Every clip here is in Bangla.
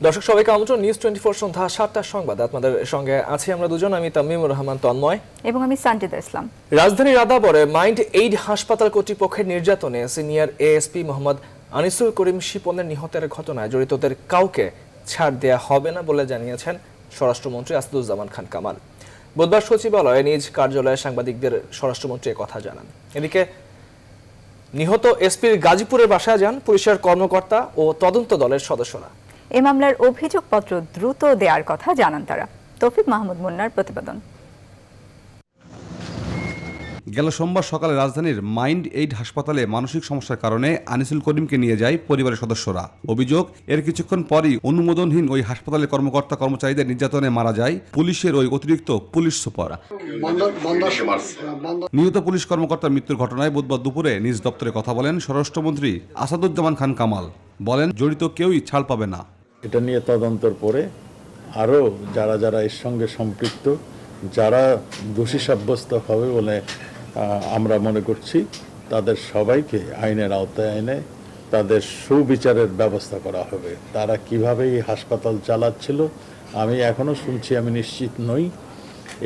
দর্শক সবাইকে আমন্ত্রণ নিউজ 24 সন্ধ্যা ৭টার সংবাদ। আপনাদের সঙ্গে আছি আমরা দুজন, আমি তামিমুর রহমান তন্ময় এবং আমি সানজিদা ইসলাম। রাজধানীর আদাবরে মাইন্ড এইড হাসপাতাল কর্তৃপক্ষের নির্যাতনে সিনিয়র এএসপি মোহাম্মদ আনিসুল করিম শিপনের নিহতের ঘটনায় জড়িতদের কাউকে ছাড় দেয়া হবে না বলে জানিয়েছেন স্বরাষ্ট্রমন্ত্রী আসাদুজ্জামান খান কামাল। বুধবার সচিবালয়ে নিজ কার্যালয়ে সাংবাদিকদের স্বরাষ্ট্রমন্ত্রী কথা জানান। এদিকে নিহত এসপির গাজীপুরের বাসায় যান পুলিশের কর্মকর্তা ও তদন্ত দলের সদস্যরা। এই মামলার অভিযোগপত্র দ্রুত দেওয়ার কথা জানান তারা। তৌফিক মাহমুদ মুন্নার প্রতিবেদন। গেল সোমবার সকালে রাজধানীর মাইন্ড এইড হাসপাতালে মানসিক সমস্যার কারণে আনিসুল করিমকে নিয়ে যায় পরিবারের সদস্যরা। অভিযোগ, এর কিছুক্ষণ পরই অনুমোদনহীন ওই হাসপাতালের কর্মকর্তা কর্মচারীদের নির্যাতনে মারা যায় পুলিশের ওই অতিরিক্ত পুলিশ সুপার। নিহত পুলিশ কর্মকর্তার মৃত্যুর ঘটনায় বুধবার দুপুরে নিজ দপ্তরে কথা বলেন স্বরাষ্ট্রমন্ত্রী আসাদুজ্জামান খান কামাল। বলেন, জড়িত কেউই ছাড় পাবে না। এটা নিয়ে তদন্তর পরে আরও যারা এর সঙ্গে সম্পৃক্ত, যারা দোষী সাব্যস্ত হবে বলে আমরা মনে করছি, তাদের সবাইকে আইনের আওতায় এনে তাদের সুবিচারের ব্যবস্থা করা হবে। তারা কিভাবে এই হাসপাতাল চালাচ্ছিল আমি এখনও শুনছি, আমি নিশ্চিত নই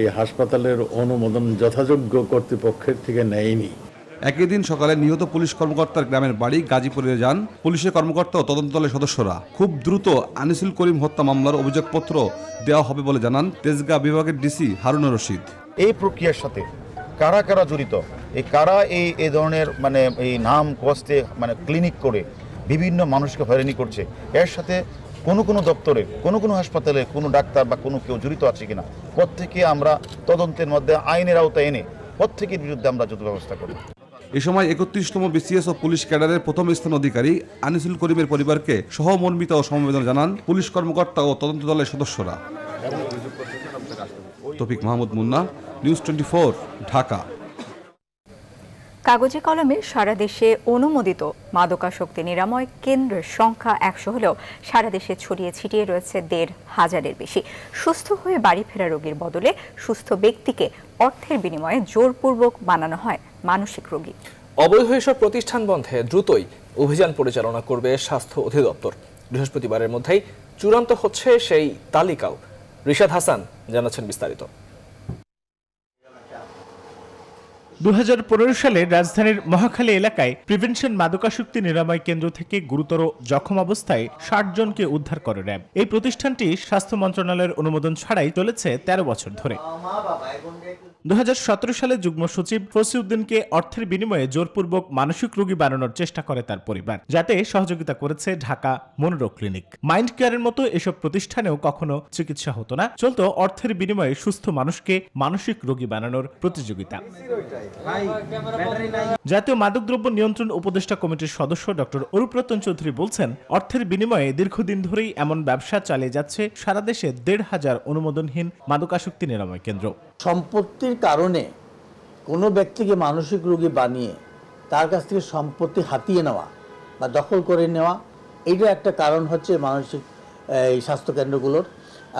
এই হাসপাতালের অনুমোদন যথাযোগ্য কর্তৃপক্ষের থেকে নেয়নি। একই দিন সকালে নিহত পুলিশ কর্মকর্তার গ্রামের বাড়ি গাজীপুরে যান পুলিশের কর্মকর্তা ও তদন্ত দলের সদস্যরা। খুব দ্রুত আনিসুল করিম হত্যা মামলার অভিযোগপত্র দেওয়া হবে বলে জানান তেজগাঁ বিভাগের ডিসি হারুন রশিদ। এই প্রক্রিয়ার সাথে কারা কারা জড়িত, এই কারা এই ধরনের এই নাম কষ্টে ক্লিনিক করে বিভিন্ন মানুষকে হয়রানি করছে, এর সাথে কোনো দপ্তরে কোনো হাসপাতালে কোনো ডাক্তার বা কোনো কেউ জড়িত আছে কিনা, প্রত্যেকে আমরা তদন্তের মধ্যে আইনের আওতায় এনে প্রত্যেকের বিরুদ্ধে আমরা যত ব্যবস্থা করি। এ সময় ৩১তম বিসিএস ও পুলিশ ক্যাডারের প্রথম স্থান অধিকারী আনিসুল করিমের পরিবারকে সহমর্মিতা ও সমবেদনা জানান পুলিশ কর্মকর্তা ও তদন্ত দলের সদস্যরা। তৌফিক মাহমুদ মুন্না, নিউজ 24, ঢাকা। কাগজে কলমে সারা দেশে অনুমোদিত মাদকাসক্তি নিরাময় কেন্দ্রের সংখ্যা ১০০ হলেও সারা দেশে ছড়িয়ে ছিটিয়ে রয়েছে ১৫০০-এর বেশি। সুস্থ হয়ে বাড়ি ফেরা রোগীর বদলে সুস্থ ব্যক্তিকে অর্থের বিনিময়ে জোরপূর্বক বানানো হয় মানসিক রোগী। অবৈধ এসব প্রতিষ্ঠান বন্ধে দ্রুতই অভিযান পরিচালনা করবে স্বাস্থ্য অধিদপ্তর। বৃহস্পতিবারের মধ্যেই চূড়ান্ত হচ্ছে সেই তালিকাও। রিশাদ হাসান জানাচ্ছেন বিস্তারিত। ২০১৫ সালে রাজধানীর মহাখালী এলাকায় প্রিভেনশন মাদকাসক্তি নিরাময় কেন্দ্র থেকে গুরুতর জখম অবস্থায় ৬০ জনকে উদ্ধার করে র্যাব। এই প্রতিষ্ঠানটি স্বাস্থ্য মন্ত্রণালয়ের অনুমোদন ছাড়াই চলেছে ১৩ বছর ধরে। ২০১৭ সালে যুগ্ম সচিব ফসিউদ্দিনকে অর্থের বিনিময়ে জোরপূর্বক মানসিক রোগী বানানোর চেষ্টা করে তার পরিবার, যাতে সহযোগিতা করেছে ঢাকা মনোরোগ ক্লিনিক। মাইন্ড কেয়ারের মতো এসব প্রতিষ্ঠানেও কখনো চিকিৎসা হতো না, চলত অর্থের বিনিময়ে সুস্থ মানুষকে মানসিক রোগী বানানোর প্রতিযোগিতা। জাতীয় মাদকদ্রব্য নিয়ন্ত্রণ উপদেষ্টা কমিটির সদস্য ডক্টর অরূপ রতন চৌধুরী বলছেন, অর্থের বিনিময়ে দীর্ঘদিন ধরেই এমন ব্যবসা চালিয়ে যাচ্ছে সারা দেশে ১৫০০ অনুমোদনহীন মাদকাসক্তি নিরাময় কেন্দ্র। সম্পত্তির কারণে কোনো ব্যক্তিকে মানসিক রোগী বানিয়ে তার কাছ থেকে সম্পত্তি হাতিয়ে নেওয়া বা দখল করে নেওয়া, এইটা একটা কারণ হচ্ছে মানসিক এই স্বাস্থ্যকেন্দ্রগুলোর,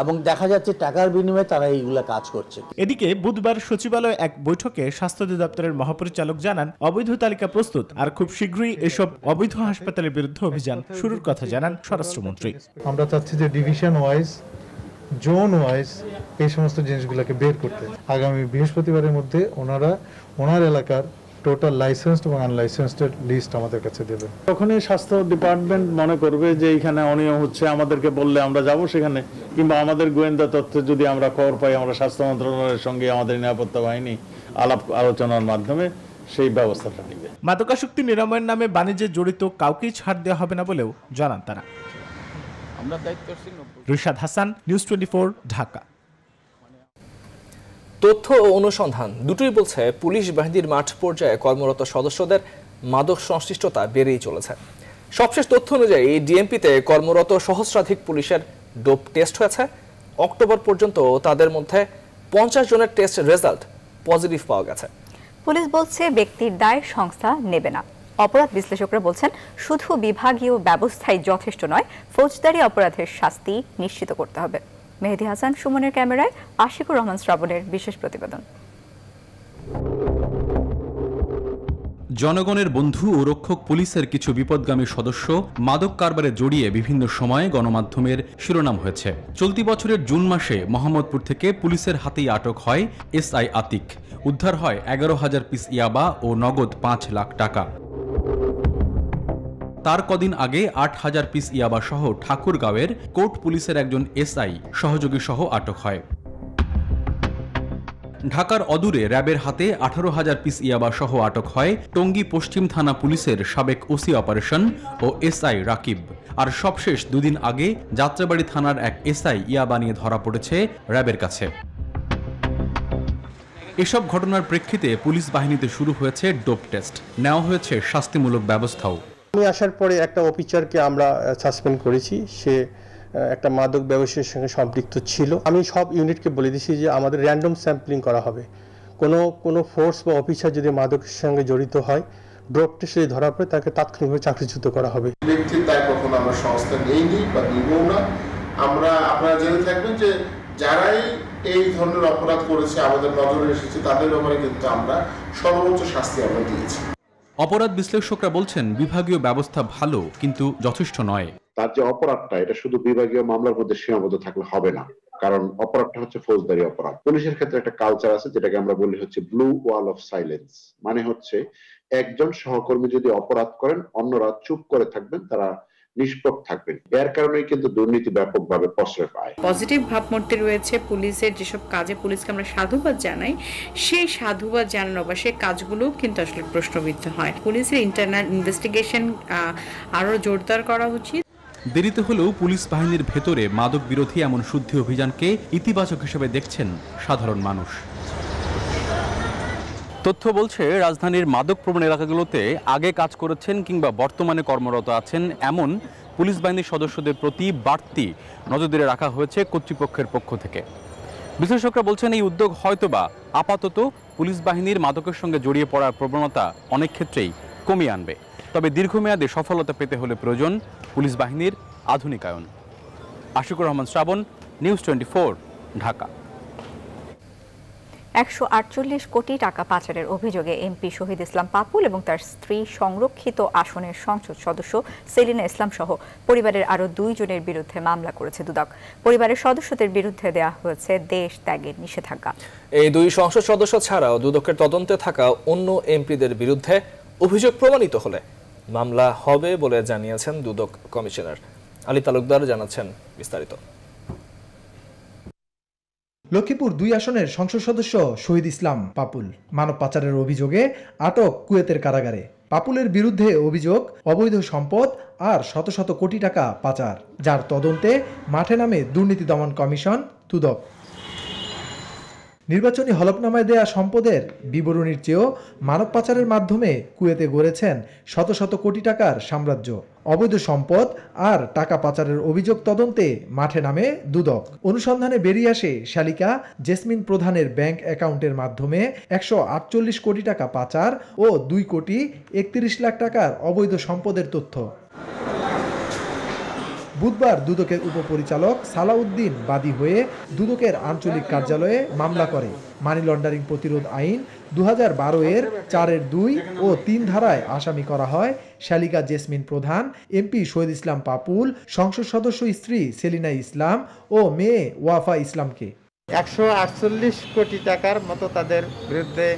এবং দেখা যাচ্ছে টাকার বিনিময়ে তারা এইগুলা কাজ করছে। এদিকে বুধবার সচিবালয়ে এক বৈঠকে স্বাস্থ্য অধিদপ্তরের মহাপরিচালক জানান, অবৈধ তালিকা প্রস্তুত আর খুব শীঘ্রই এসব অবৈধ হাসপাতালের বিরুদ্ধে অভিযান শুরুর কথা জানান স্বরাষ্ট্রমন্ত্রী। আমরা চাচ্ছি যে ডিভিশন ওয়াইজ, জোন ওয়াইজ এই সমস্ত জিনিসগুলোকে বের করতে। আগামী বৃহস্পতিবারের মধ্যে ওনার এলাকার টোটাল লাইসেন্সড এবং আনলাইসেন্সড লিস্ট আমাদের কাছে দেবেন। তখনই স্বাস্থ্য ডিপার্টমেন্ট মনে করবে যে এখানে অনিয়ম হচ্ছে, আমাদেরকে বললে আমরা যাব সেখানে, কিংবা আমাদের গোয়েন্দা তথ্য যদি আমরা খবর পাই, আমরা স্বাস্থ্য মন্ত্রণালয়ের সঙ্গে আমাদের নিরাপত্তা বাহিনী আলাপ আলোচনার মাধ্যমে সেই ব্যবস্থাটা নেবে। মাদকাসক্তি নিরাময়ের নামে বাণিজ্যে জড়িত কাউকেই ছাড় দেওয়া হবে না বলেও জানান তারা। রিশাদ হাসান, নিউজ 24, ঢাকা। তথ্য ও অনুসন্ধান দুটোই বলছে পুলিশ বাহিনীর মাঠ পর্যায়ে কর্মরত সদস্যদের মাদক সংশ্লিষ্টতা বেড়েই চলেছে। সবশেষ তথ্য অনুযায়ী ডিএমপিতে কর্মরত সহস্রাধিক পুলিশের ডোপ টেস্ট হয়েছে। অক্টোবর পর্যন্ত তাদের মধ্যে ৫০ জনের টেস্ট রেজাল্ট পজিটিভ পাওয়া গেছে। পুলিশ বলছে ব্যক্তির দায় সংস্থা নেবে না। অপরাধ বিশ্লেষকরা বলছেন, শুধু বিভাগীয় ব্যবস্থাই যথেষ্ট নয়, ফৌজদারি অপরাধের শাস্তি নিশ্চিত করতে হবে। মেহেদী হাসান সুমনের ক্যামেরায় আশিকুর রহমান শ্রাবণের বিশেষ প্রতিবেদন। জনগণের বন্ধু ও রক্ষক পুলিশের কিছু বিপদগামী সদস্য মাদক কারবারে জড়িয়ে বিভিন্ন সময়ে গণমাধ্যমের শিরোনাম হয়েছে। চলতি বছরের জুন মাসে মোহাম্মদপুর থেকে পুলিশের হাতেই আটক হয় এসআই আতিক। উদ্ধার হয় 11,000 পিস ইয়াবা ও নগদ 5 লাখ টাকা। তার কদিন আগে 8,000 পিস ইয়াবা সহ ঠাকুরগাঁওয়ের কোর্ট পুলিশের একজন এসআই সহযোগী সহ আটক হয়। ঢাকার অদূরে র্যাবের হাতে 18,000 পিস ইয়াবা সহ আটক হয় টঙ্গী পশ্চিম থানা পুলিশের সাবেক ওসি অপারেশন ও এসআই রাকিব। আর সবশেষ দুদিন আগে যাত্রাবাড়ি থানার এক এসআই ইয়াবা নিয়ে ধরা পড়েছে র্যাবের কাছে। এসব ঘটনার প্রেক্ষিতে পুলিশ বাহিনীতে শুরু হয়েছে ডোপ টেস্ট, নেওয়া হয়েছে শাস্তিমূলক ব্যবস্থাও। আমি আসার পরে একটা অফিসারকে আমরা সাসপেন্ড করেছি, সে একটা মাদক ব্যবসার সঙ্গে সম্পৃক্ত ছিল। আমি সব ইউনিটকে বলে দিয়েছি যে আমাদের র্যান্ডম স্যাম্পলিং করা হবে, কোনো ফোর্স বা অফিসার যদি মাদকের সঙ্গে জড়িত হয়, ড্রপ টেস্টে ধরা পড়ে তাকে তাৎক্ষণিকভাবে চাকরিচ্যুত করা হবে। ব্যক্তির তাই কখনো আমরা সংস্থা নেইনি বা নিবও না। আপনারা জেনে থাকবেন যে যারাই এই ধরনের অপরাধ করেছে আমাদের নজরে এসেছে তাদের ব্যাপারে কিন্তু আমরা সর্বোচ্চ শাস্তি আমরা দিয়েছি। অপরাধ বিশ্লেষকরা বলছেন বিভাগীয় ব্যবস্থা ভালো, কিন্তু যথেষ্ট নয়। তার যে অপরাধটা, এটা শুধু বিভাগীয় মামলার মধ্যে সীমাবদ্ধ থাকলে হবে না, কারণ অপরাধটা হচ্ছে ফৌজদারি অপরাধ। পুলিশের ক্ষেত্রে একটা কালচার আছে যেটাকে আমরা বলি হচ্ছে ব্লু ওয়াল অফ সাইলেন্স। মানে হচ্ছে একজন সহকর্মী যদি অপরাধ করেন, অন্যরা চুপ করে থাকবেন, তারা নিষ্পক্ষ থাকবেন। এর কারণেই কিন্তু দুর্নীতি ব্যাপকভাবে প্রশ্রয় পায়। পজিটিভ ভাবমূর্তি রয়েছে পুলিশের, যেসব কাজে পুলিশকে আমরা সাধুবাদ জানাই, সেই সাধুবাদ জানানো বা সেই কাজগুলো কিন্তু আসলে প্রশ্নবিদ্ধ হয়। পুলিশের ইন্টারনাল ইনভেস্টিগেশন আরো জোরদার করা উচিত। দেরিতে হলেও পুলিশ বাহিনীর ভেতরে মাদক বিরোধী এমন শুদ্ধি অভিযানকে ইতিবাচক হিসেবে দেখছেন সাধারণ মানুষ। তথ্য বলছে রাজধানীর মাদক প্রবণ এলাকাগুলোতে আগে কাজ করেছেন কিংবা বর্তমানে কর্মরত আছেন এমন পুলিশ বাহিনীর সদস্যদের প্রতি বাড়তি নজরদারি রাখা হয়েছে কর্তৃপক্ষের পক্ষ থেকে। বিশ্লেষকরা বলছেন এই উদ্যোগ হয়তোবা আপাতত পুলিশ বাহিনীর মাদকের সঙ্গে জড়িয়ে পড়ার প্রবণতা অনেক ক্ষেত্রেই কমিয়ে আনবে। তবে দীর্ঘমেয়াদে সফলতা পেতে হলে প্রয়োজন পুলিশ বাহিনীর আধুনিকায়ন। আশিকুর রহমান শ্রাবণ, নিউজ 24, ঢাকা। 148 কোটি টাকা পাচারের অভিযোগে এমপি শহীদ ইসলাম পাপুল এবং তার স্ত্রী সংরক্ষিত আসনের সংসদ সদস্য সেলিনা ইসলাম সহ পরিবারের আরও 2 জনের বিরুদ্ধে মামলা করেছে দুদক। পরিবারের সদস্যদের বিরুদ্ধে দেওয়া হয়েছে দেশ ত্যাগের নিষেধাজ্ঞা। এই 2 সংসদ সদস্য ছাড়াও দুদকের তদন্তে থাকা অন্য এমপিদের বিরুদ্ধে অভিযোগ প্রমাণিত হলে মামলা হবে বলে জানিয়েছেন দুদক কমিশনার। আলী তালুকদার জানাচ্ছেন বিস্তারিত। লক্ষ্মীপুর 2 আসনের সংসদ সদস্য শহীদ ইসলাম পাপুল মানব পাচারের অভিযোগে আটক কুয়েতের কারাগারে। পাপুলের বিরুদ্ধে অভিযোগ অবৈধ সম্পদ আর শত শত কোটি টাকা পাচার, যার তদন্তে মাঠে নামে দুর্নীতি দমন কমিশন দুদক। নির্বাচনী হলফনামায় দেয়া সম্পদের বিবরণীর চেয়েও মানব পাচারের মাধ্যমে কুয়েতে গড়েছেন শত শত কোটি টাকার সাম্রাজ্য। অবৈধ সম্পদ আর টাকা পাচারের অভিযোগ তদন্তে মাঠে নামে দুদক। অনুসন্ধানে বেরিয়ে আসে শালিকা জেসমিন প্রধানের ব্যাংক অ্যাকাউন্টের মাধ্যমে 148 কোটি টাকা পাচার ও 2 কোটি 31 লাখ টাকার অবৈধ সম্পদের তথ্য। বুধবার দুদকের উপপরিচালক সালাউদ্দিন বাদী হয়ে দুদকের আঞ্চলিক কার্যালয়ে মামলা করে। মানি লন্ডারিং প্রতিরোধ আইন 2012-এর 4-2 ও 3 ধারায় আসামি করা হয় শালিকা জেসমিন প্রধান, এমপি শহীদ ইসলাম পাপুল, সংসদ সদস্য স্ত্রী সেলিনা ইসলাম ও মেয়ে ওয়াফা ইসলামকে। 148 কোটি টাকার মতো তাদের বিরুদ্ধে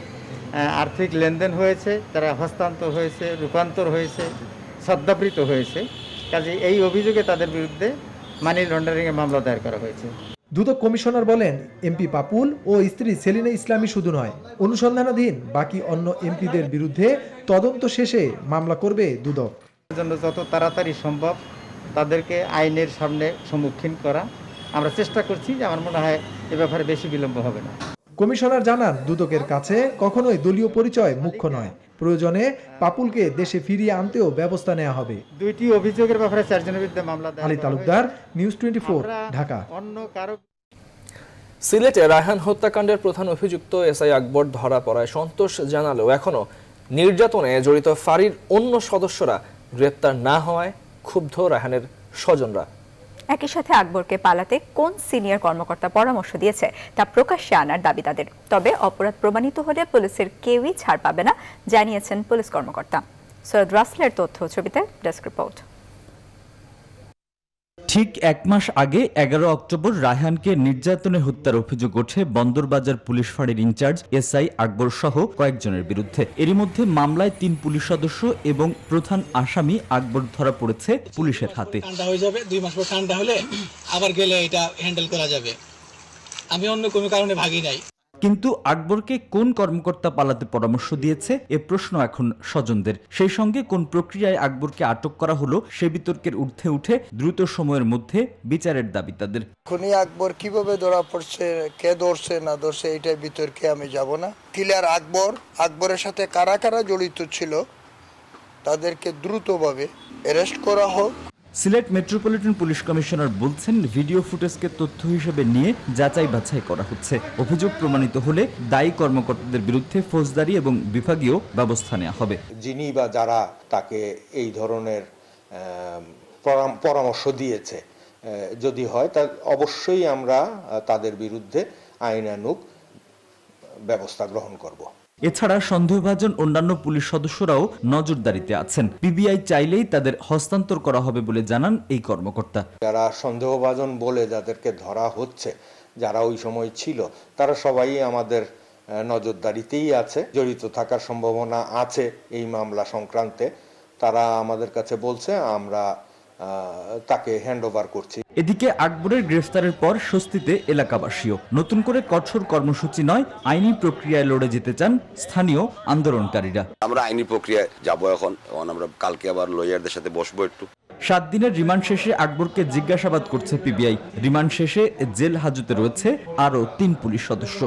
আর্থিক লেনদেন হয়েছে, তারা হস্তান্তর হয়েছে, রূপান্তর হয়েছে, সদ্যাবৃত হয়েছে। কাজে এই অভিযোগে তাদের বিরুদ্ধে মানি লন্ডারিংয়ের মামলা দায়ের করা হয়েছে। দুদক কমিশনার বলেন, এমপি পাপুল ও স্ত্রী সেলিনা ইসলামই শুধু নয়, অনুসন্ধানাধীন বাকি অন্য এমপিদের বিরুদ্ধে তদন্ত শেষে মামলা করবে দুদক। জন্য যত তাড়াতাড়ি সম্ভব তাদেরকে আইনের সামনে সম্মুখীন করা আমরা চেষ্টা করছি। যে আমার মনে হয় এ ব্যাপারে বেশি বিলম্ব হবে না। কমিশনার জানান, দুদকের কাছে কখনোই দলীয় পরিচয় মুখ্য নয়। প্রয়োজনে পাপুলকে দেশে ফিরিয়ে আনতেও ব্যবস্থা নেওয়া হবে। 2টি অভিযোগের ব্যাপারে 4 জনের বিরুদ্ধে মামলা দায়ের। আলী তালুকদার, নিউজ 24, ঢাকা। সিলেটে রায়হান হত্যাকাণ্ডের প্রধান অভিযুক্ত এসআই আকবর ধরা পড়ায় সন্তোষ জানালেও এখনো নির্যাতনে জড়িত ফাঁড়ির অন্য সদস্যরা গ্রেপ্তার না হওয়ায় ক্ষুব্ধ রায়হানের স্বজনরা। একই সাথে আকবরকে পালাতে কোন সিনিয়র কর্মকর্তা পরামর্শ দিয়েছে তা প্রকাশ্যে আনার দাবি তাদের। তবে অপরাধ প্রমাণিত হলে পুলিশের কেউই ছাড় পাবে না জানিয়েছেন পুলিশ কর্মকর্তা। সৈয়দ রাসেলের তথ্য ছবিতে ডেস্ক রিপোর্ট। ঠিক এক মাস আগে 11 অক্টোবর রায়হানকে নির্যাতনে হত্যার অভিযোগ ওঠে বন্দরবাজার পুলিশ ফাঁড়ির ইনচার্জ এসআই আকবর সহ কয়েকজনের বিরুদ্ধে। এরই মধ্যে মামলায় 3 পুলিশ সদস্য এবং প্রধান আসামি আকবর ধরা পড়েছে পুলিশের হাতে। ঠান্ডা হয়ে যাবে, 2 মাস পর ঠান্ডা হলে আবার গেলে এটা হ্যান্ডেল করা যাবে। আমি অন্য কোনো কারণে ভাগি নাই। কিন্তু আকবরকে কোন কর্মকর্তা পালাতে পরামর্শ দিয়েছে এ প্রশ্ন এখন স্বজনদের। সেই সঙ্গে কোন প্রক্রিয়ায় আকবরকে আটক করা হলো সে বিতর্কের ঊর্ধ্বে উঠে দ্রুত সময়ের মধ্যে বিচারের দাবি তাদের। খুনি আকবর কিভাবে ধরা পড়ছে, কে ধরছে না ধরছে এইটাই বিতর্কে আমি যাব না। কিলার আকবরের সাথে কারা কারা জড়িত ছিল তাদেরকে দ্রুতভাবে অ্যারেস্ট করা হোক। সিলেট মেট্রোপলিটন পুলিশ কমিশনার বলছেন, ভিডিও ফুটেজকে তথ্য হিসেবে নিয়ে যাচাই বাছাই করা হচ্ছে। অভিযোগ প্রমাণিত হলে দায়ী কর্মকর্তাদের বিরুদ্ধে ফৌজদারি এবং বিভাগীয় ব্যবস্থা নেওয়া হবে। যিনি বা যারা তাকে এই ধরনের পরামর্শ দিয়েছে যদি হয় তা অবশ্যই আমরা তাদের বিরুদ্ধে আইনানুগ ব্যবস্থা গ্রহণ করব। এছাড়া সন্দেহভাজন অন্যান্য পুলিশ সদস্যরাও নজরদারিতে আছেন। পিবিআই চাইলেই তাদের হস্তান্তর করা হবে বলে জানান এই কর্মকর্তা। যারা সন্দেহভাজন বলে যাদেরকে ধরা হচ্ছে, যারা ওই সময় ছিল, তারা সবাই আমাদের নজরদারিতেই আছে, জড়িত থাকার সম্ভাবনা আছে এই মামলা সংক্রান্তে। তারা আমাদের কাছে বলছে, আমরা তাকে হ্যান্ডওভার করছি। এদিকে আকবরের গ্রেফতারের পর স্বস্তিতে এলাকাবাসীও। নতুন করে কঠোর কর্মসূচি নয়, আইনি প্রক্রিয়ায় লড়ে যেতে চান স্থানীয় আন্দোলনকারীরা। আমরা আইনি প্রক্রিয়ায় যাব এখন আমরা কালকে আবার লয়ারদের সাথে বসবো একটু। 7 দিনের রিমান্ড শেষে আকবরকে জিজ্ঞাসাবাদ করছে পিবিআই। রিমান্ড শেষে জেল হাজতে রয়েছে আরও 3 পুলিশ সদস্য।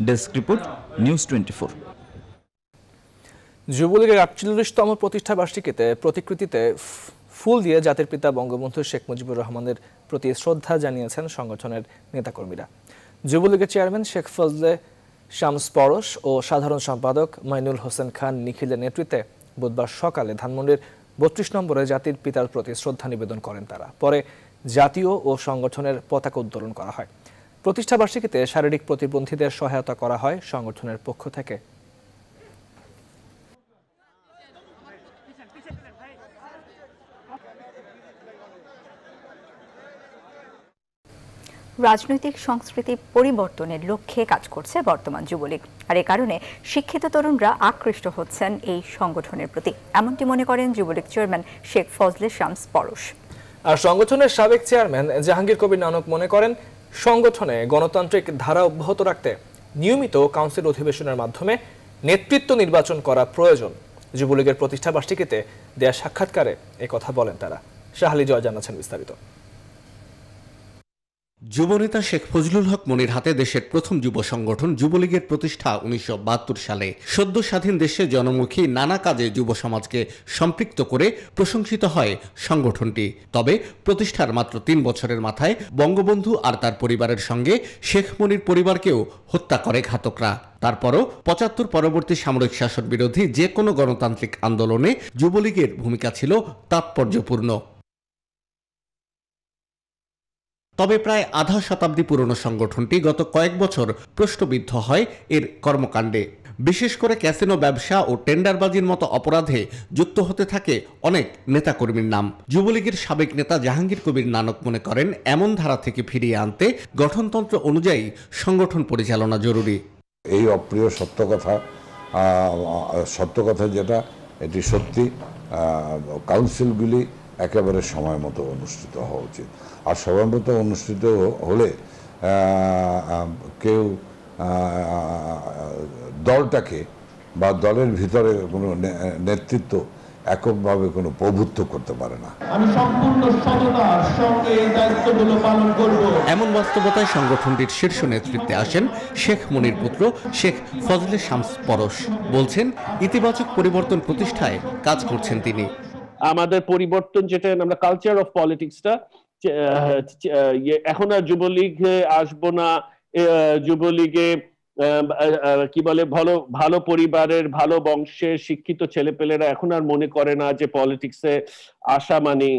Desk report, news 24। যুবলীগের 48তম প্রতিষ্ঠা বার্ষিকীতে প্রতিকৃতিতে ফুল দিয়ে জাতির পিতা বঙ্গবন্ধু শেখ মুজিবুর রহমানের প্রতি শ্রদ্ধা জানিয়েছেন সংগঠনের নেতাকর্মীরা। যুবলীগের চেয়ারম্যান শেখ ফজলে শামস পরশ ও সাধারণ সম্পাদক মাইনুল হোসেন খান নিখিলের নেতৃত্বে বুধবার সকালে ধানমন্ডির 32 নম্বরে জাতির পিতার প্রতি শ্রদ্ধা নিবেদন করেন তারা। পরে জাতীয় ও সংগঠনের পতাকা উত্তোলন করা হয়। প্রতিষ্ঠা বার্ষিকীতে শারীরিক প্রতিবন্ধীদের সহায়তা করা হয় সংগঠনের পক্ষ থেকে। রাজনৈতিক সংস্কৃতি পরিবর্তনের লক্ষ্যে কাজ করছে বর্তমান যুবলীগ, আর এ কারণে শিক্ষিত তরুণরা আকৃষ্ট হচ্ছেন এই সংগঠনের প্রতি, এমনটি মনে করেন যুবলীগ চেয়ারম্যান শেখ ফজলে শামস পরশ। আর সংগঠনের সাবেক চেয়ারম্যান জাহাঙ্গীর কবির নানক মনে করেন, সংগঠনে গণতান্ত্রিক ধারা অব্যাহত রাখতে নিয়মিত কাউন্সিল অধিবেশনের মাধ্যমে নেতৃত্ব নির্বাচন করা প্রয়োজন। যুবলীগের প্রতিষ্ঠা বার্ষিকীতে দেয়া সাক্ষাৎকারে একথা বলেন তারা। শাহালি জয় জানাচ্ছেন বিস্তারিত। যুবনেতা শেখ ফজলুল হক মনির হাতে দেশের প্রথম যুব সংগঠন যুবলীগের প্রতিষ্ঠা 1972 সালে। সদ্য স্বাধীন দেশে জনমুখী নানা কাজে যুব সমাজকে সম্পৃক্ত করে প্রশংসিত হয় সংগঠনটি। তবে প্রতিষ্ঠার মাত্র 3 বছরের মাথায় বঙ্গবন্ধু আর তার পরিবারের সঙ্গে শেখ মনির পরিবারকেও হত্যা করে ঘাতকরা। তারপরও 75 পরবর্তী সামরিক শাসন বিরোধী যে কোনো গণতান্ত্রিক আন্দোলনে যুবলীগের ভূমিকা ছিল তাৎপর্যপূর্ণ। তবে প্রায় আধা শতাব্দী পুরনো সংগঠনটি গত কয়েক বছর প্রশ্নবিদ্ধ হয় এর কর্মকাণ্ডে। বিশেষ করে ক্যাসিনো ব্যবসা ও টেন্ডারবাজির মতো অপরাধে যুক্ত হতে থাকে অনেক নেতাকর্মীর নাম। যুবলীগের সাবেক নেতা জাহাঙ্গীর কবির নানক মনে করেন, এমন ধারা থেকে ফিরিয়ে আনতে গঠনতন্ত্র অনুযায়ী সংগঠন পরিচালনা জরুরি। এই অপ্রিয় সত্য কথা যেটা, এটি সত্যি, কাউন্সিলগুলি একেবারে সময় মতো অনুষ্ঠিত হওয়া উচিত। আর সময় মতো অনুষ্ঠিত হলে কেউ দলটাকে বা দলের ভিতরে কোনো নেতৃত্ব এককভাবে কোনো প্রভুত্ব করতে পারে না। আমি সম্পূর্ণ সততার সঙ্গে এই দায়িত্বগুলো পালন করব। এমন বাস্তবতায় সংগঠনটির শীর্ষ নেতৃত্বে আসেন শেখ মনির পুত্র শেখ ফজলে শামস পরশ। বলছেন, ইতিবাচক পরিবর্তন প্রতিষ্ঠায় কাজ করছেন তিনি। আমাদের পরিবর্তন যেটা আমরা কালচার অফ পলিটিক্সটা, এখন আর যুবলীগ আসবো না, যুবলীগে কি বলে ভালো পরিবারের ভালো বংশের শিক্ষিত ছেলেপেলেরা এখন আর মনে করে না যে পলিটিক্সে আসা মানে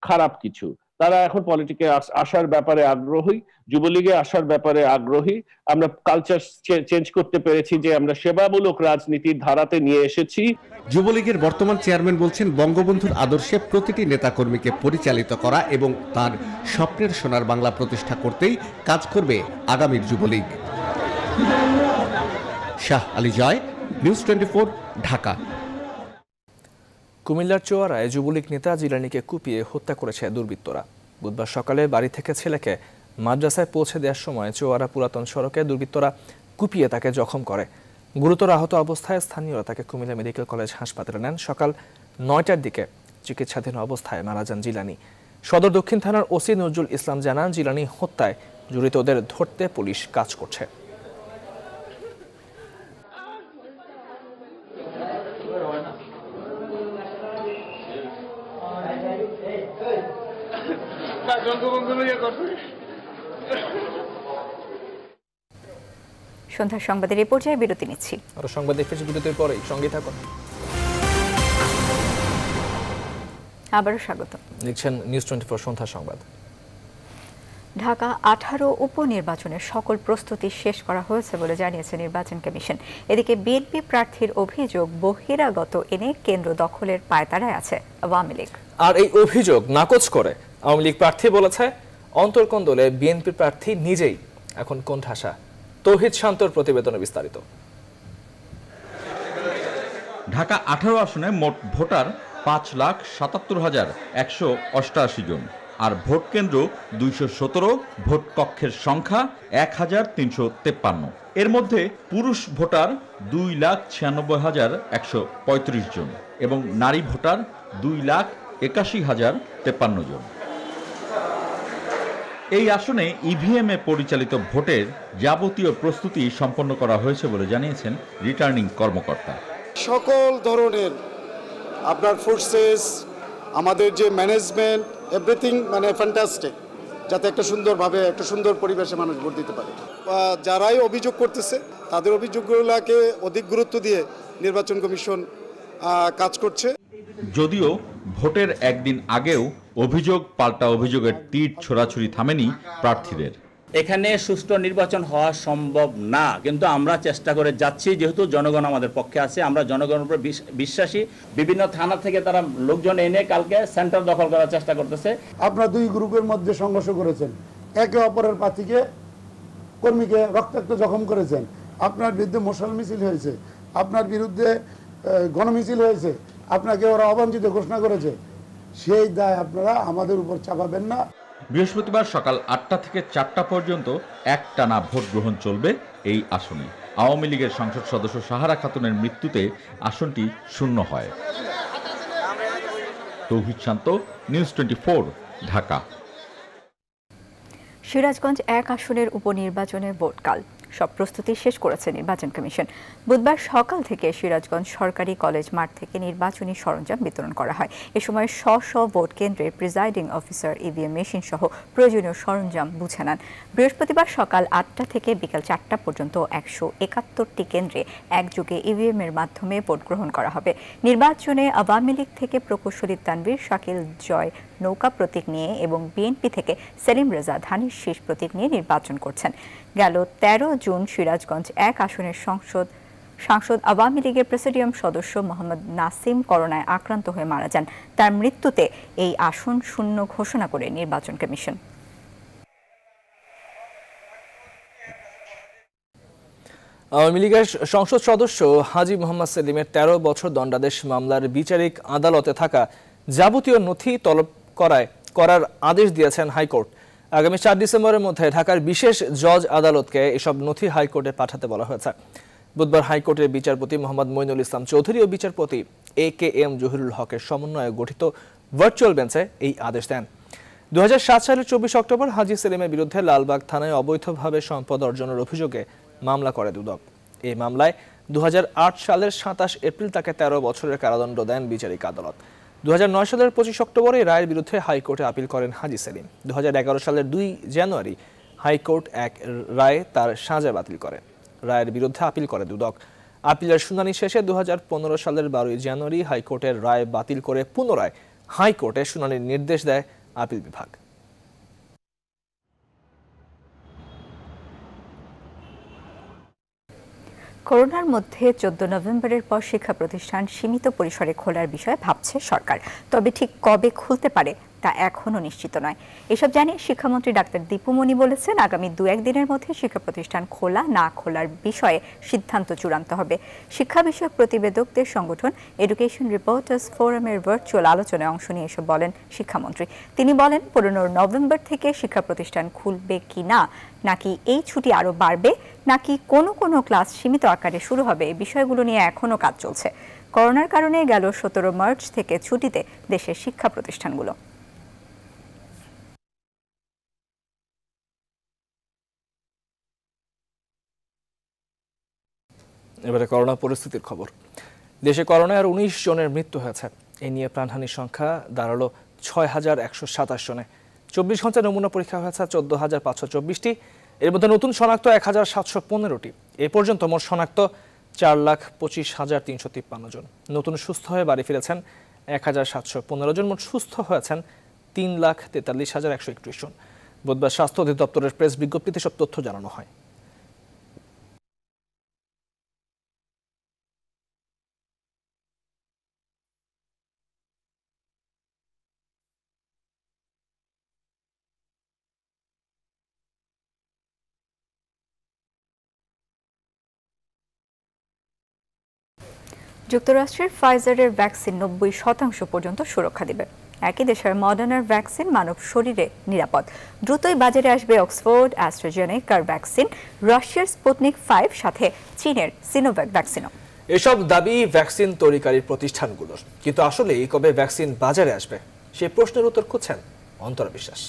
খারাপ কিছু। তারা এখন পলিটিকে আসার ব্যাপারে আগ্রহী, যুবলীগে আসার ব্যাপারে আগ্রহী। আমরা কালচার চেঞ্জ করতে পেরেছি যে আমরা সেবামূলক রাজনীতির ধারাতে নিয়ে এসেছি। যুবলীগের বর্তমান চেয়ারম্যান বলছেন, বঙ্গবন্ধুর আদর্শে প্রতিটি নেতাকর্মীকে পরিচালিত করা এবং তার স্বপ্নের সোনার বাংলা প্রতিষ্ঠা করতেই কাজ করবে আগামীর যুবলীগ। শাহ আলী জয়, নিউজ 24, ঢাকা। কুমিল্লার চোয়ারায় যুবলীগ নেতা জিলানীকে কুপিয়ে হত্যা করেছে দুর্বৃত্তরা। বুধবার সকালে বাড়ি থেকে ছেলেকে মাদ্রাসায় পৌঁছে দেওয়ার সময় চোয়ারা পুরাতন সড়কে দুর্বৃত্তরা কুপিয়ে তাকে জখম করে। গুরুতর আহত অবস্থায় স্থানীয়রা তাকে কুমিল্লা মেডিকেল কলেজ হাসপাতালে নেন। সকাল 9টার দিকে চিকিৎসাধীন অবস্থায় মারা যান জিলানী। সদর দক্ষিণ থানার ওসি নজরুল ইসলাম জানান, জিলানী হত্যায় জড়িতদের ধরতে পুলিশ কাজ করছে। সন্ধ্যার সংবাদের এই পর্যায়ে বিরতি নিচ্ছি। আরো সংবাদ দেখতে বিরতির পরে সঙ্গে থাকুন। আবারও স্বাগত। দেখছেন নিউজ 24 সন্ধ্যার সংবাদ। ঢাকা 18 উপনির্বাচনের সকল প্রস্তুতি শেষ করা হয়েছে বলে জানিয়েছে নির্বাচন কমিশন। এদিকে বিএনপি প্রার্থীর অভিযোগ বহিরাগত এনে কেন্দ্র দখলের পায়তারায় আছে আওয়ামী লীগ। আর এই অভিযোগ নাকচ করে আওয়ামী লীগ প্রার্থী বলেছে, অন্তর্কন্দলে বিএনপি প্রার্থী নিজেই এখন কোণঠাসা। তৌহিদ শান্তর প্রতিবেদনে বিস্তারিত। ঢাকা 18 আসনে মোট ভোটার 5,77,188 জন, আর ভোট কেন্দ্র 217, ভোট কক্ষের সংখ্যা 1,353। এর মধ্যে পুরুষ ভোটার 2,96,135 জন এবং নারী ভোটার 2,81,053 জন। এই আসনে ইভিএমে পরিচালিত ভোটের যাবতীয় প্রস্তুতি সম্পন্ন করা হয়েছে বলে জানিয়েছেন রিটার্নিং কর্মকর্তা। সকল ধরনের আপনার ফোর্সেস, আমাদের যে ম্যানেজমেন্ট, এভরিথিং মানে ফ্যান্টাস্টিক, যাতে একটা সুন্দরভাবে একটা সুন্দর পরিবেশে মানুষ ভোট দিতে পারে। যারাই অভিযোগ করতেছে তাদের অভিযোগগুলোকে অধিক গুরুত্ব দিয়ে নির্বাচন কমিশন কাজ করছে। যদিও ভোটের একদিন আগেও অভিযোগ পাল্টা অভিযোগের তীর ছোড়াছুড়ি থামেনি প্রার্থীদের। এখানে সুষ্ঠু নির্বাচন হওয়া সম্ভব না, কিন্তু আমরা চেষ্টা করে যাচ্ছি, যেহেতু জনগণ আমাদের পক্ষে আছে, আমরা জনগণের উপর বিশ্বাসী। বিভিন্ন থানা থেকে তারা লোকজন এনে কালকে সেন্টার দখল করার চেষ্টা করতেছে। আপনারা দুই গ্রুপের মধ্যে সংঘর্ষ করেছেন, একে অপরের প্রার্থীকে, কর্মীকে রক্তাক্ত জখম করেছেন, আপনার বিরুদ্ধে মশাল মিছিল হয়েছে, আপনার বিরুদ্ধে গণমিছিল হয়েছে, আপনাকে ওরা অবাঞ্ছিত ঘোষণা করেছে। সেই দায় আপনারা আমাদের উপর চাপাবেন না। বৃহস্পতিবার সকাল 8টা থেকে 4টা পর্যন্ত একটানা ভোট গ্রহণ চলবে এই আসনে। আওয়ামী লীগের সংসদ সদস্য সাহারা খাতুনের মৃত্যুতে আসনটি শূন্য হয়। তৌহিদ শান্ত, নিউজ 24, ঢাকা। সিরাজগঞ্জ 1 আসনের উপনির্বাচনের ভোটকাল সব প্রস্তুতি শেষ করেছে নির্বাচন কমিশন। বুধবার সকাল থেকে সিরাজগঞ্জ সরকারি কলেজ মাঠ থেকে নির্বাচনী সরঞ্জাম বিতরণ করা হয়। এ সময় স্ব ভোট কেন্দ্রের প্রিজাইডিং অফিসার ইভিএম মেশিন সহ প্রয়োজনীয় সরঞ্জাম বুঝে নেন। বৃহস্পতিবার সকাল 8টা থেকে বিকাল 4টা পর্যন্ত 171টি কেন্দ্রে একযোগে ইভিএম এর মাধ্যমে ভোট গ্রহণ করা হবে। নির্বাচনে আওয়ামী লীগ থেকে প্রকৌশলী তানভীর শাকিল জয় নৌকা প্রতীক নিয়ে এবং বিএনপি থেকে সেলিম রেজা ধানের শীষ প্রতীক নিয়ে নির্বাচন করছেন। গেল 13 জুন সিরাজগঞ্জ 1 আসনের সাংসদ আওয়ামী লীগের প্রেসিডিয়াম সদস্য মোহাম্মদ নাসিম করোনায় আক্রান্ত হয়ে মারা যান। তার মৃত্যুতে এই আসন শূন্য ঘোষণা করে নির্বাচন কমিশন। আওয়ামী লীগের সংসদ সদস্য হাজী মোহাম্মদ সেলিমের 13 বছর দণ্ডাদেশ মামলার বিচারিক আদালতে থাকা যাবতীয় নথি তলব করার আদেশ দিয়েছেন হাইকোর্ট। আগামী 4 ডিসেম্বরের মধ্যে ঢাকার বিশেষ জজ আদালতকে এসব নথি হাইকোর্টে পাঠাতে বলা হয়েছে। বুধবার হাইকোর্টের বিচারপতি মোহাম্মদ মইনুল ইসলাম চৌধুরী ও বিচারপতি AKM জহিরুল হকের সমন্বয়ে গঠিত ভার্চুয়াল বেঞ্চে এই আদেশ দেন। 2007 সালের 24 অক্টোবর হাজী সেলিমের বিরুদ্ধে লালবাগ থানায় অবৈধভাবে সম্পদ অর্জনের অভিযোগে মামলা করে দুদক। এই মামলায় 2008 সালের 27 এপ্রিল তাকে 13 বছরের কারাদণ্ড দেন বিচারিক আদালত। 2009 সালের 25 অক্টোবরে রায়ের বিরুদ্ধে হাইকোর্টে আপিল করেন হাজী সেলিম। 2011 সালের 2 জানুয়ারি হাইকোর্ট এক রায়ে তার সাজা বাতিল করে। রায়ের বিরুদ্ধে আপিল করে দুদক। আপিলের শুনানি শেষে 2015 সালের 12 জানুয়ারি হাইকোর্টের রায় বাতিল করে পুনরায় হাইকোর্টে শুনানির নির্দেশ দেয় আপিল বিভাগ। করোনার মধ্যে 14 নভেম্বরের পর শিক্ষা প্রতিষ্ঠান সীমিত পরিসরে খোলার বিষয়ে ভাবছে সরকার, তবে ঠিক কবে খুলতে পারে তা এখনও নিশ্চিত নয়। এসব জানিয়ে শিক্ষামন্ত্রী ডাক্তার দীপু মনি বলেছেন, আগামী 2-1 দিনের মধ্যে শিক্ষা প্রতিষ্ঠান খোলা না খোলার বিষয়ে সিদ্ধান্ত চূড়ান্ত হবে। শিক্ষা বিষয়ক প্রতিবেদকদের সংগঠন এডুকেশন রিপোর্টার্স ফোরামের ভার্চুয়াল আলোচনায় অংশ নিয়ে এসব বলেন শিক্ষামন্ত্রী। তিনি বলেন, 15 নভেম্বর থেকে শিক্ষা প্রতিষ্ঠান খুলবে কি না, নাকি এই ছুটি আরও বাড়বে, নাকি কোনো কোনো ক্লাস সীমিত আকারে শুরু হবে, এই বিষয়গুলো নিয়ে এখনও কাজ চলছে। করোনার কারণে গেল 17 মার্চ থেকে ছুটিতে দেশের শিক্ষা প্রতিষ্ঠানগুলো। এবারে করোনা পরিস্থিতির খবর। দেশে করোনায় আর 19 জনের মৃত্যু হয়েছে। এ নিয়ে প্রাণহানির সংখ্যা দাঁড়ালো 6127 জনে। 24 ঘন্টা নমুনা পরীক্ষা হয়েছে 14,524টি। এর মধ্যে নতুন শনাক্ত 1,715টি। এ পর্যন্ত মোট শনাক্ত 4,25,353 জন। নতুন সুস্থ হয়ে বাড়ি ফিরেছেন 1,715 জন। মোট সুস্থ হয়েছেন 3,43,131 জন। বুধবার স্বাস্থ্য অধিদপ্তরের প্রেস বিজ্ঞপ্তিতে সব তথ্য জানানো হয়। যুক্তরাষ্ট্রের ফাইজারের ভ্যাকসিন 90% পর্যন্ত সুরক্ষা দিবে। একই দেশের মডার্নার ভ্যাকসিন মানব শরীরে নিরাপদ। দ্রুতই বাজারে আসবে অক্সফোর্ড অ্যাস্ট্রাজেনেকার ভ্যাকসিন, রাশিয়ার স্পুটনিক 5 সাথে চীনের সিনোভ্যাক ভ্যাকসিনও। এসব দাবি ভ্যাকসিন তৈরিকারী প্রতিষ্ঠানগুলোর, কিন্তু আসলে কবে ভ্যাকসিন বাজারে আসবে সেই প্রশ্নের উত্তর খুঁজছেন অন্তরা বিশ্বাস।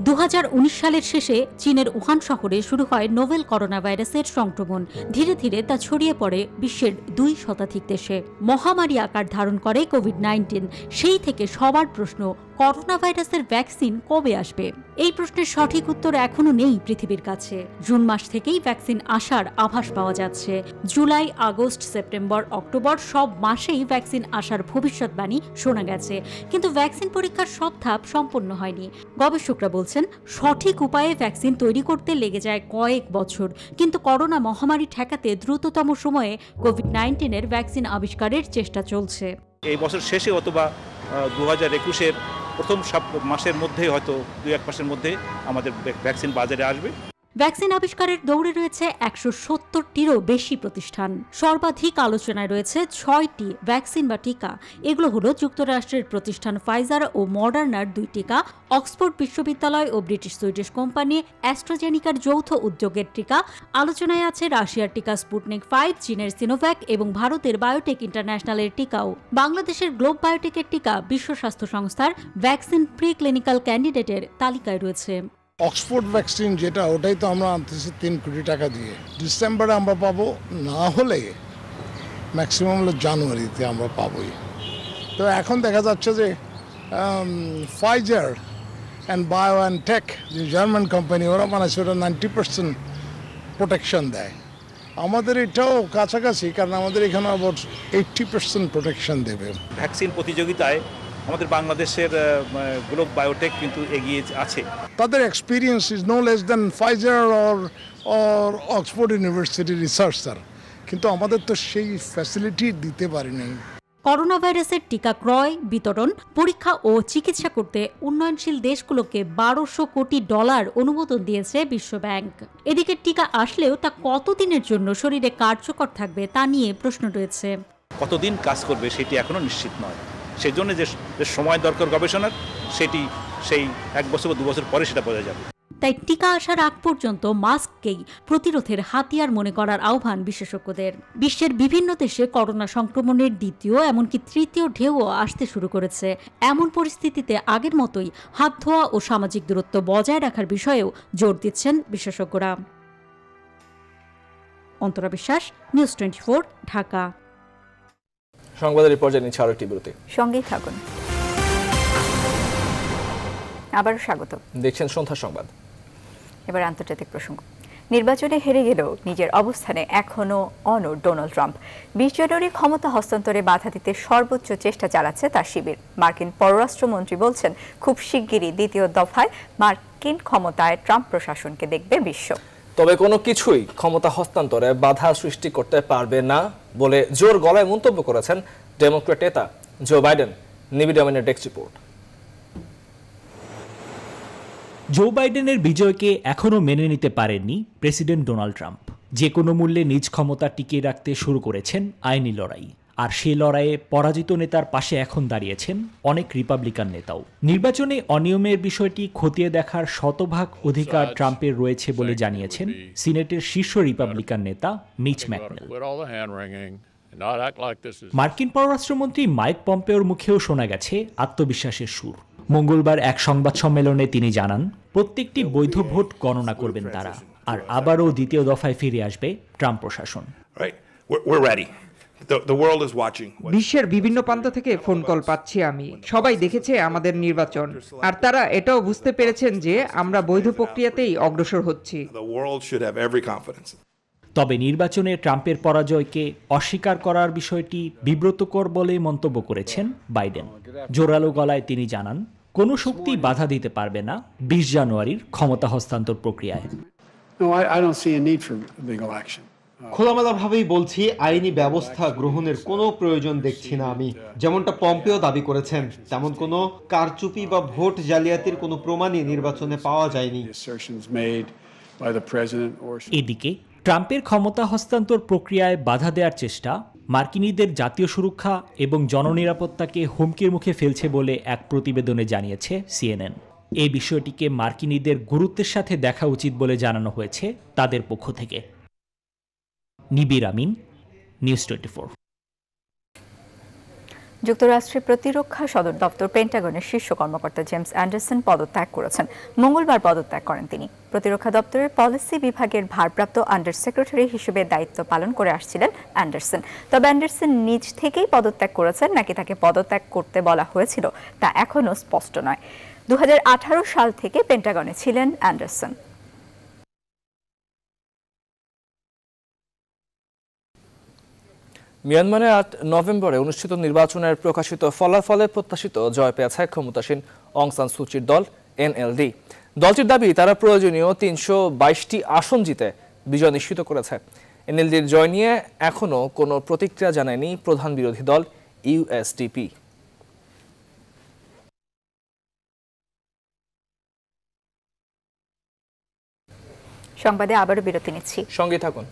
2019 সালের শেষে চীনের উহান শহরে শুরু হয় নোভেল করোনা ভাইরাসের সংক্রমণ। ধীরে ধীরে তা ছড়িয়ে পড়ে বিশ্বের 2 শতাধিক দেশে। মহামারী আকার ধারণ করে কোভিড-19। সেই থেকে সবার প্রশ্ন, করোনা ভাইরাসের ভ্যাকসিন কবে আসবে? এই প্রশ্নের সঠিক উত্তর এখনো নেই পৃথিবীর কাছে। জুন মাস থেকেই ভ্যাকসিন আসার আভাস পাওয়া যাচ্ছে। জুলাই, আগস্ট, সেপ্টেম্বর, অক্টোবর সব মাসেই ভ্যাকসিন আসার ভবিষ্যৎবাণী শোনা গেছে, কিন্তু ভ্যাকসিন পরীক্ষার সব ধাপ সম্পন্ন হয়নি। গবেষকরা বলছেন, সঠিক উপায়ে ভ্যাকসিন তৈরি করতে লেগে যায় কয়েক বছর, কিন্তু করোনা মহামারী ঠেকাতে দ্রুততম সময়ে কোভিড-19-এর ভ্যাকসিন আবিষ্কারের চেষ্টা চলছে। এই বছর শেষে অথবা 2021-এর প্রথম মাসের মধ্যে, হয়তো 2-1 মাসের মধ্যে আমাদের ভ্যাকসিন বাজারে আসবে। ভ্যাকসিন আবিষ্কারের দৌড়ে রয়েছে 170টিরও বেশি প্রতিষ্ঠান। সর্বাধিক আলোচনায় রয়েছে 6টি ভ্যাকসিন বা টিকা। এগুলো হলো যুক্তরাষ্ট্রের প্রতিষ্ঠান ফাইজার ও মডার্নার 2 টিকা, অক্সফোর্ড বিশ্ববিদ্যালয় ও ব্রিটিশ সুইডিশ কোম্পানি অ্যাস্ট্রাজেনিকার যৌথ উদ্যোগের টিকা। আলোচনায় আছে রাশিয়ার টিকা স্পুটনিক 5, চীনের সিনোভ্যাক এবং ভারতের বায়োটেক ইন্টারন্যাশনালের টিকাও। বাংলাদেশের গ্লোব বায়োটেকের টিকা বিশ্ব স্বাস্থ্য সংস্থার ভ্যাকসিন প্রি ক্লিনিক্যাল ক্যান্ডিডেটের তালিকায় রয়েছে। অক্সফোর্ড ভ্যাকসিন যেটা, ওটাই তো আমরা আনতেছি 3 কোটি টাকা দিয়ে। ডিসেম্বরে আমরা পাবো, না হলে ম্যাক্সিমাম হলো জানুয়ারিতে আমরা পাবোই। তো এখন দেখা যাচ্ছে যে ফাইজার অ্যান্ড বায়োএনটেক, যে জার্মান কোম্পানি, ওরা বানাচ্ছে, ওরা 90% প্রোটেকশন দেয়। আমাদের এটাও কাছাকাছি, কারণ আমাদের এখানে আবার 80% প্রোটেকশন দেবে। ভ্যাকসিন প্রতিযোগিতায় আমাদের বাংলাদেশের গ্লোব বায়োটেক কিন্তু এগিয়ে আছে। তাদের experience is no less than Pfizer or Oxford University researcher, কিন্তু আমাদের তো সেই ফ্যাসিলিটি দিতে পারি নাই। করোনা ভাইরাসের টিকা ক্রয়, বিতরণ, পরীক্ষা ও চিকিৎসা করতে উন্নয়নশীল দেশগুলোকে $1200 কোটি অনুমোদন দিয়েছে বিশ্বব্যাংক। এদিকে টিকা আসলেও তা কতদিনের জন্য শরীরে কার্যকর থাকবে তা নিয়ে প্রশ্ন রয়েছে। কতদিন কাজ করবে সেটি এখনো নিশ্চিত নয়। সেই জন্য যে সময় দরকার গবেষণার, সেটি সেই 1 বছর বা 2 বছর পরে সেটা বোঝা যাবে। তাই টিকা আসার আগ পর্যন্ত মাস্ককেই প্রতিরোধের হাতিয়ার মনে করার আহ্বান বিশেষজ্ঞদের। বিশ্বের বিভিন্ন দেশে করোনা সংক্রমণের দ্বিতীয়, এমনকি তৃতীয় ঢেউও আসতে শুরু করেছে। এমন পরিস্থিতিতে আগের মতোই হাত ধোয়া ও সামাজিক দূরত্ব বজায় রাখার বিষয়েও জোর দিচ্ছেন বিশেষজ্ঞরা। অন্তরা বিশ্বাস, নিউজ 24, ঢাকা। সংবাদের রিপোর্ট জানিয়ে আরো একটি বিরতি, সঙ্গেই থাকুন। আবারও স্বাগত। দেখছেন সন্ধ্যা সংবাদ। এবার আন্তর্জাতিক প্রসঙ্গ। নির্বাচনে হেরে গেলেও নিজের অবস্থানে এখনও অনড় ডোনাল্ড ট্রাম্প। 20 জানুয়ারি ক্ষমতা হস্তান্তরে বাধা দিতে সর্বোচ্চ চেষ্টা চালাচ্ছে তার শিবির। মার্কিন পররাষ্ট্রমন্ত্রী বলছেন, খুব শিগগিরই দ্বিতীয় দফায় মার্কিন ক্ষমতায় ট্রাম্প প্রশাসনকে দেখবে বিশ্ব। তবে কোনো কিছুই ক্ষমতা হস্তান্তরে বাধা সৃষ্টি করতে পারবে না বলে জোর গলায় মন্তব্য করেছেন ডেমোক্র্যাট নেতা জো বাইডেন। নিবিডামিনের ডেস্ক রিপোর্ট। জো বাইডেনের বিজয়কে এখনও মেনে নিতে পারেননি প্রেসিডেন্ট ডোনাল্ড ট্রাম্প। যে কোনো মূল্যে নিজ ক্ষমতা টিকিয়ে রাখতে শুরু করেছেন আইনি লড়াই। আর সেই লড়াইয়ে পরাজিত নেতার পাশে এখন দাঁড়িয়েছেন অনেক রিপাবলিকান নেতাও। নির্বাচনে অনিয়মের বিষয়টি খতিয়ে দেখার শতভাগ অধিকার ট্রাম্পের রয়েছে বলে জানিয়েছেন সিনেটের শীর্ষ রিপাবলিকান নেতা মিচ ম্যাকনেল। মার্কিন পররাষ্ট্রমন্ত্রী মাইক পম্পেওর মুখেও শোনা গেছে আত্মবিশ্বাসের সুর। মঙ্গলবার এক সংবাদ সম্মেলনে তিনি জানান, প্রত্যেকটি বৈধ ভোট গণনা করবেন তারা, আর আবারও দ্বিতীয় দফায় ফিরে আসবে ট্রাম্প প্রশাসন। বিশ্বের বিভিন্ন প্রান্ত থেকে ফোন কল পাচ্ছি আমি। সবাই দেখেছে আমাদের নির্বাচন, আর তারা এটাও বুঝতে পেরেছেন যে আমরা বৈধ প্রক্রিয়াতেই অগ্রসর হচ্ছি। তবে নির্বাচনে ট্রাম্পের পরাজয়কে অস্বীকার করার বিষয়টি বিব্রতকর বলে মন্তব্য করেছেন বাইডেন। জোরালো গলায় তিনি জানান, কোনো শক্তি বাধা দিতে পারবে না 20 জানুয়ারির ক্ষমতা হস্তান্তর প্রক্রিয়ায়। খোলামেলাভাবেই বলছি, আইনি ব্যবস্থা গ্রহণের কোনো প্রয়োজন দেখছি না আমি। যেমনটা পম্পেও দাবি করেছেন, তেমন কোনো কারচুপি বা ভোট জালিয়াতির কোনো প্রমাণই নির্বাচনে পাওয়া যায়নি। এদিকে ট্রাম্পের ক্ষমতা হস্তান্তর প্রক্রিয়ায় বাধা দেওয়ার চেষ্টা মার্কিনীদের জাতীয় সুরক্ষা এবং জননিরাপত্তাকে হুমকির মুখে ফেলছে বলে এক প্রতিবেদনে জানিয়েছে সিএনএন। এই বিষয়টিকে মার্কিনীদের গুরুত্বের সাথে দেখা উচিত বলে জানানো হয়েছে তাদের পক্ষ থেকে। নিবির আমিন, নিউজ 24। যুক্তরাষ্ট্রের প্রতিরক্ষা সদর দপ্তর পেন্টাগনের শীর্ষ কর্মকর্তা জেমস অ্যান্ডারসন পদত্যাগ করেছেন। মঙ্গলবার পদত্যাগ করেন তিনি। প্রতিরক্ষা দপ্তরের পলিসি বিভাগের ভারপ্রাপ্ত আন্ডার সেক্রেটারি হিসেবে দায়িত্ব পালন করে আসছিলেন অ্যান্ডারসন। তবে অ্যান্ডারসন নিজ থেকেই পদত্যাগ করেছেন নাকি তাকে পদত্যাগ করতে বলা হয়েছিল তা এখনও স্পষ্ট নয়। 2018 সাল থেকে পেন্টাগনে ছিলেন অ্যান্ডারসন। মিয়ানমারে 8 নভেম্বরে অনুষ্ঠিত নির্বাচনের প্রকাশিত ফলাফলে প্রত্যাশিত জয় পেয়েছে ক্ষমতাসীন অং সান সুচির দল এনএলডি। দলটির দাবি তারা প্রয়োজনীয় 322টি আসন জিতে বিজয় নিশ্চিত করেছে। এনএলডির জয় নিয়ে এখনও কোনো প্রতিক্রিয়া জানায়নি প্রধান বিরোধী দল ইউএসডিপি। সংবাদে আবারও বিরতি নিচ্ছি, সঙ্গে থাকুন।